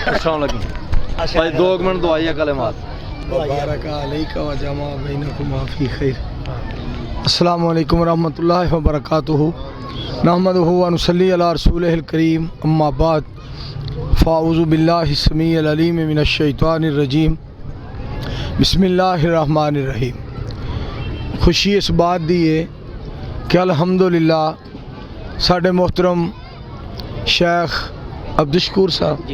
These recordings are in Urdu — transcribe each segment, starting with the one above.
السلام علیکم بھائی 2 منٹ دعائیہ کلمات بارک علیک و جمع بینکما فی خیر۔ السلام علیکم ورحمۃ اللہ وبرکاتہ، نحمدہ و نصلی علی رسولہ الکریم، اما بعد، فاعوذ باللہ السمیع العلیم من الشیطان الرجیم، بسم اللہ الرحمن الرحیم۔ خوشی اس بات دی ہے کہ الحمدللہ ساڈے محترم شیخ عبدالشکور صاحب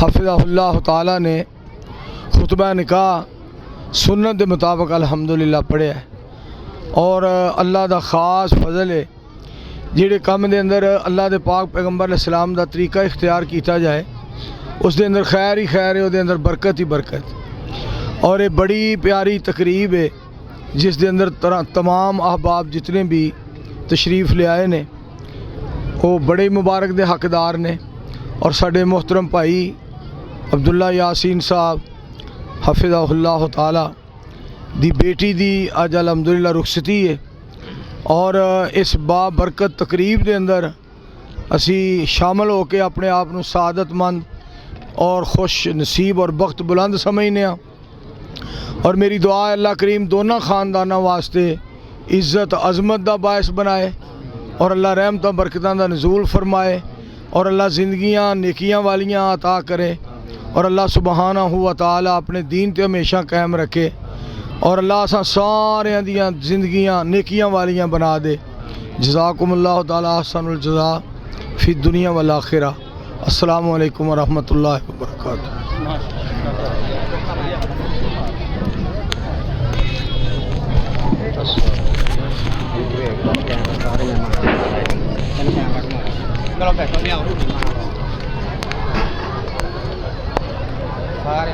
حافظہ اللہ تعالیٰ نے خطبہ نکاح سنت دے مطابق الحمدللہ پڑھیا ہے، اور اللہ دا خاص فضل ہے جہے کام دے اندر اللہ دے پاک پیغمبر علیہ السلام دا طریقہ اختیار کیتا جائے اس دے اندر خیر ہی خیر ہے، اس دے اندر برکت ہی برکت، اور یہ بڑی پیاری تقریب ہے جس دے اندر تمام احباب جتنے بھی تشریف لے آئے نے وہ بڑے مبارک دے حقدار نے، اور ساڈے محترم بھائی عبداللہ یاسین صاحب حفظہ اللہ تعالی دی بیٹی دی اج الحمدللہ رخصتی ہے، اور اس بابرکت تقریب دے اندر اسی شامل ہو کے اپنے آپ کو سعادت مند اور خوش نصیب اور بخت بلند سمجھنے ہیں، اور میری دعا ہے اللہ کریم دونوں خاندانوں واسطے عزت عظمت دا باعث بنائے، اور اللہ رحمتاں برکتاں دا نزول فرمائے، اور اللہ زندگیاں نیکیاں والیاں عطا کرے، اور اللہ سبحانہ و تعالی اپنے دین تے ہمیشہ قائم رکھے، اور اللہ اساں سارے دیاں زندگیاں نیکیاں والیاں بنا دے۔ جزاکم اللہ تعالی احسن الجزاء فی الدنیا والآخرہ۔ السلام علیکم ورحمۃ اللہ وبرکاتہ۔ سارے